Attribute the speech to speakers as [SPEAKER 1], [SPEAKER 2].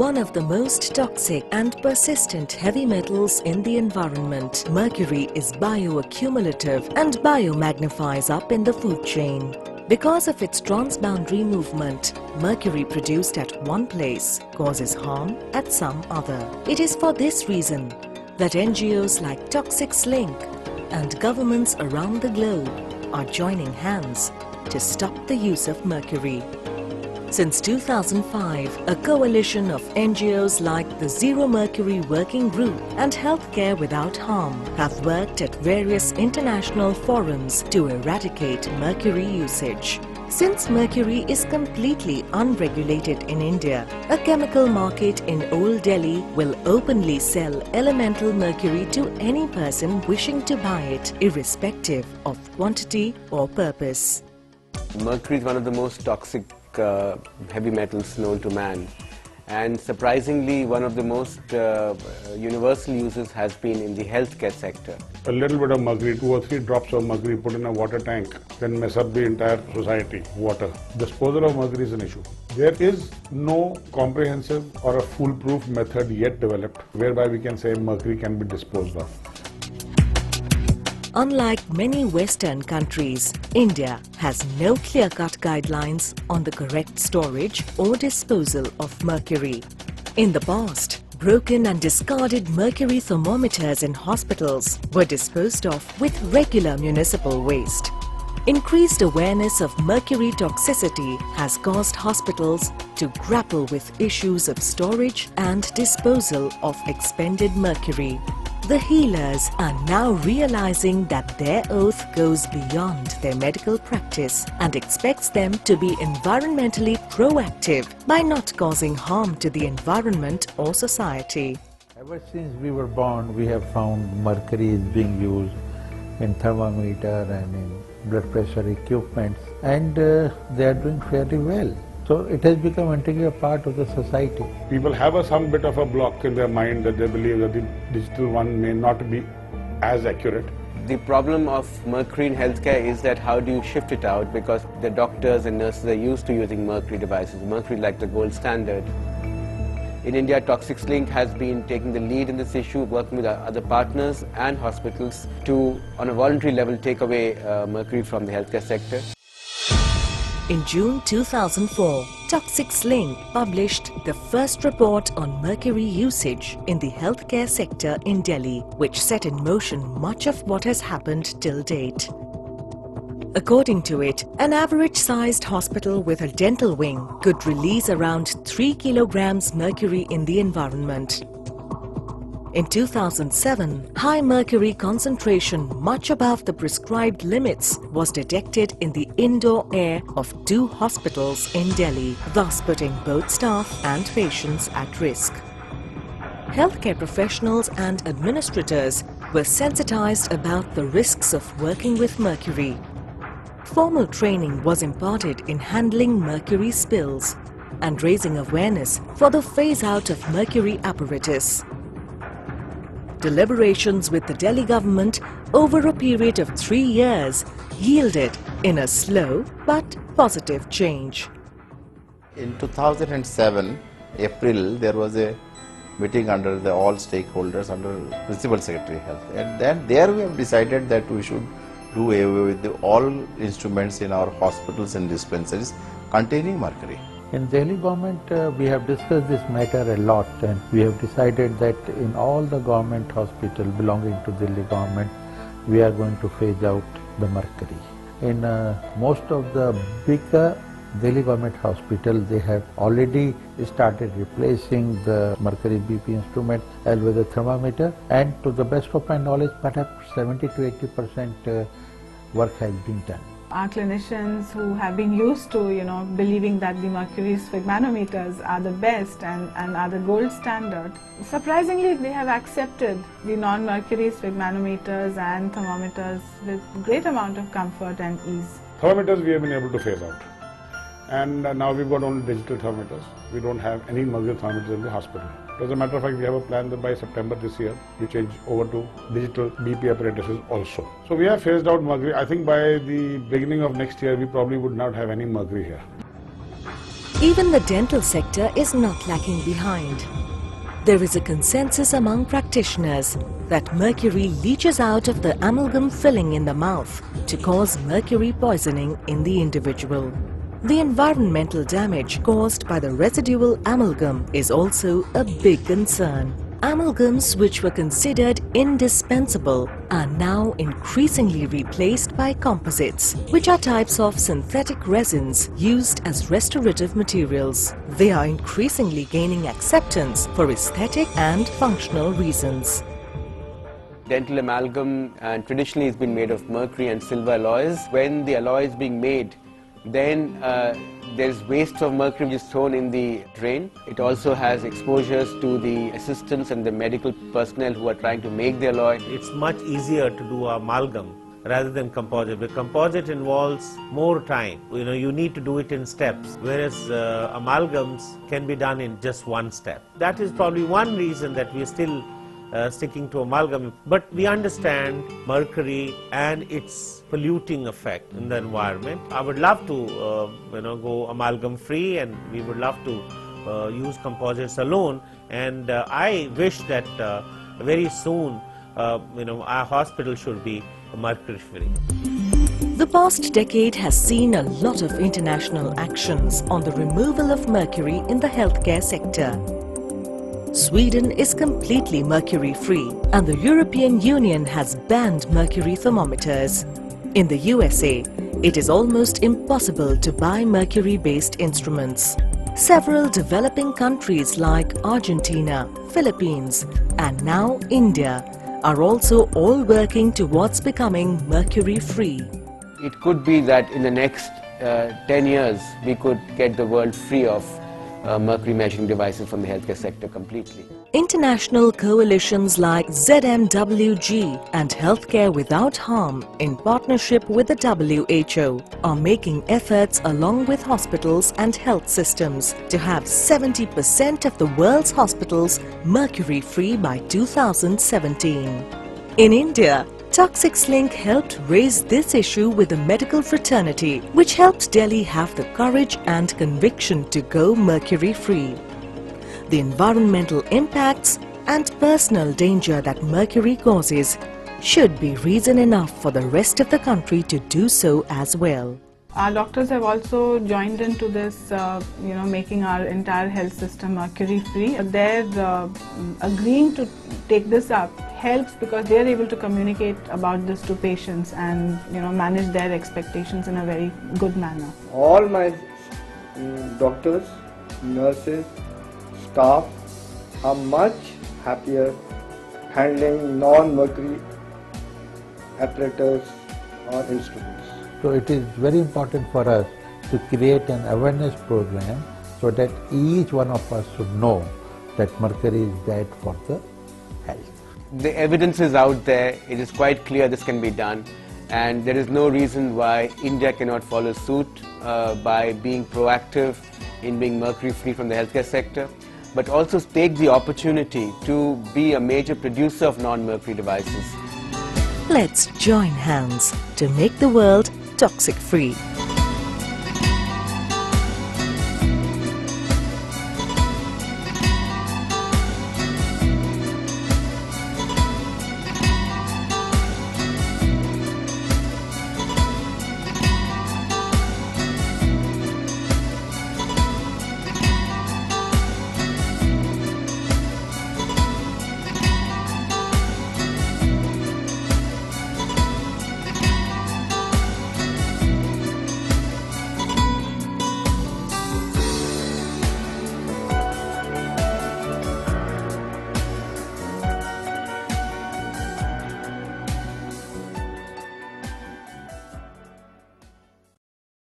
[SPEAKER 1] one of the most toxic and persistent heavy metals in the environment. Mercury is bioaccumulative and biomagnifies up in the food chain. Because of its transboundary movement, mercury produced at one place causes harm at some other. It is for this reason that NGOs like Toxics Link and governments around the globe are joining hands to stop the use of mercury. Since 2005, a coalition of NGOs like the Zero Mercury Working Group and Healthcare Without Harm have worked at various international forums to eradicate mercury usage. Since mercury is completely unregulated in India, a chemical market in Old Delhi will openly sell elemental mercury to any person wishing to buy it, irrespective of quantity or purpose.
[SPEAKER 2] Mercury is one of the most toxic heavy metals known to man, and surprisingly one of the most universal uses has been in the healthcare sector.
[SPEAKER 3] A little bit of mercury, 2 or 3 drops of mercury put in a water tank can mess up the entire society, water. Disposal of mercury is an issue. There is no comprehensive or a foolproof method yet developed whereby we can say mercury can be disposed of.
[SPEAKER 1] Unlike many Western countries, India has no clear-cut guidelines on the correct storage or disposal of mercury. In the past, broken and discarded mercury thermometers in hospitals were disposed of with regular municipal waste. Increased awareness of mercury toxicity has caused hospitals to grapple with issues of storage and disposal of expended mercury. The healers are now realizing that their oath goes beyond their medical practice and expects them to be environmentally proactive by not causing harm to the environment or society.
[SPEAKER 4] Ever since we were born, we have found mercury is being used in thermometer and in blood pressure equipments, and they are doing fairly well. So it has become an integral part of the society.
[SPEAKER 3] People have some bit of a block in their mind that they believe that the digital one may not be as accurate.
[SPEAKER 2] The problem of mercury in healthcare is that how do you shift it out, because the doctors and nurses are used to using mercury devices. Mercury is like the gold standard. In India, Toxics Link has been taking the lead in this issue, working with other partners and hospitals to, on a voluntary level, take away mercury from the healthcare sector.
[SPEAKER 1] In June 2004, Toxics Link published the first report on mercury usage in the healthcare sector in Delhi, which set in motion much of what has happened till date. According to it, an average-sized hospital with a dental wing could release around 3 kilograms mercury in the environment. In 2007, high mercury concentration much above the prescribed limits was detected in the indoor air of 2 hospitals in Delhi, thus putting both staff and patients at risk. Healthcare professionals and administrators were sensitized about the risks of working with mercury. Formal training was imparted in handling mercury spills and raising awareness for the phase-out of mercury apparatus. Deliberations with the Delhi government over a period of 3 years yielded in a slow but positive change.
[SPEAKER 5] In 2007, April, there was a meeting under the all stakeholders under Principal Secretary Health, and then there we have decided that we should do away with all instruments in our hospitals and dispensaries containing mercury.
[SPEAKER 4] In Delhi government, we have discussed this matter a lot, and we have decided that in all the government hospitals belonging to Delhi government, we are going to phase out the mercury. In most of the bigger Delhi government hospitals, they have already started replacing the mercury BP instrument as with a thermometer, and to the best of my knowledge, perhaps 70 to 80% work has been done.
[SPEAKER 6] Our clinicians who have been used to, believing that the mercury sphygmanometers are the best and are the gold standard, surprisingly they have accepted the non-mercury sphygmanometers and thermometers with great amount of comfort and ease.
[SPEAKER 3] Thermometers we have been able to phase out. And now we've got only digital thermometers. We don't have any mercury thermometers in the hospital. As a matter of fact, we have a plan that by September this year, we change over to digital BP apparatuses also. So we have phased out mercury. I think by the beginning of next year, we probably would not have any mercury here.
[SPEAKER 1] Even the dental sector is not lacking behind. There is a consensus among practitioners that mercury leaches out of the amalgam filling in the mouth to cause mercury poisoning in the individual. The environmental damage caused by the residual amalgam is also a big concern. Amalgams which were considered indispensable are now increasingly replaced by composites, which are types of synthetic resins used as restorative materials. They are increasingly gaining acceptance for aesthetic and functional reasons.
[SPEAKER 2] Dental amalgam traditionally has been made of mercury and silver alloys. When the alloy is being made, then there's waste of mercury which is thrown in the drain. It also has exposures to the assistants and the medical personnel who are trying to make the alloy.
[SPEAKER 7] It's much easier to do amalgam rather than composite. The composite involves more time. You need to do it in steps, whereas amalgams can be done in just one step. That is probably one reason that we are still sticking to amalgam, but we understand mercury and its polluting effect in the environment. I would love to go amalgam free, and we would love to use composites alone, and I wish that very soon our hospital should be mercury free.
[SPEAKER 1] The past decade has seen a lot of international actions on the removal of mercury in the healthcare sector. Sweden is completely mercury-free, and the European Union has banned mercury thermometers. In the USA, it is almost impossible to buy mercury-based instruments. Several developing countries like Argentina, Philippines, and now India are also all working towards becoming mercury-free.
[SPEAKER 2] It could be that in the next 10 years we could get the world free of mercury measuring devices from the healthcare sector completely.
[SPEAKER 1] International coalitions like ZMWG and Healthcare Without Harm, in partnership with the WHO, are making efforts along with hospitals and health systems to have 70% of the world's hospitals mercury-free by 2017. In India, Toxics Link helped raise this issue with the medical fraternity, which helped Delhi have the courage and conviction to go mercury-free. The environmental impacts and personal danger that mercury causes should be reason enough for the rest of the country to do so as well.
[SPEAKER 6] Our doctors have also joined into this, making our entire health system mercury-free. They're agreeing to take this up helps because they are able to communicate about this to patients and manage their expectations in a very good manner.
[SPEAKER 8] All my doctors, nurses, staff are much happier handling non-mercury apparatus or instruments.
[SPEAKER 4] So it is very important for us to create an awareness program so that each one of us should know that mercury is bad for the health.
[SPEAKER 2] The evidence is out there. It is quite clear this can be done, and there is no reason why India cannot follow suit by being proactive in being mercury free from the healthcare sector, but also take the opportunity to be a major producer of non-mercury devices.
[SPEAKER 1] Let's join hands to make the world toxic free.